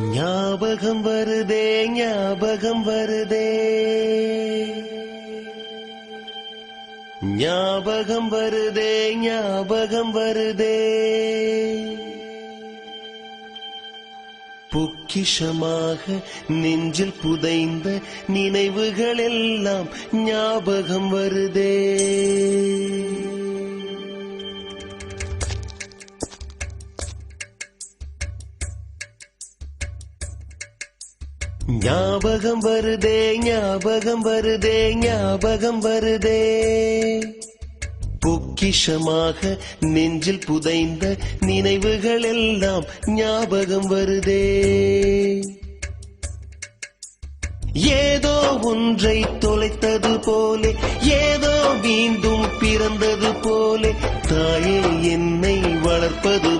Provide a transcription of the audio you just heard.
ஞாபகம் வருதே ஞாபகம் வருதே ஞாபகம் வருதே ஞாபகம் வருதே பொக்கிஷமாக நெஞ்சில் புதைந்த நினைவுகள் எல்லாம் ஞாபகம் வருதே ஞாபகம் வருதே ஞாபகம் வருதே ஞாபகம் வருதே பொக்கிஷமாக நெஞ்சில் புதைந்த நினைவுகள் எல்லாம் ஞாபகம் வருதே ஏதோ ஒன்றை தொலைத்தது போலே ஏதோ மீண்டும் பிறந்தது போலே தாயே என்னை வளர்ப்பது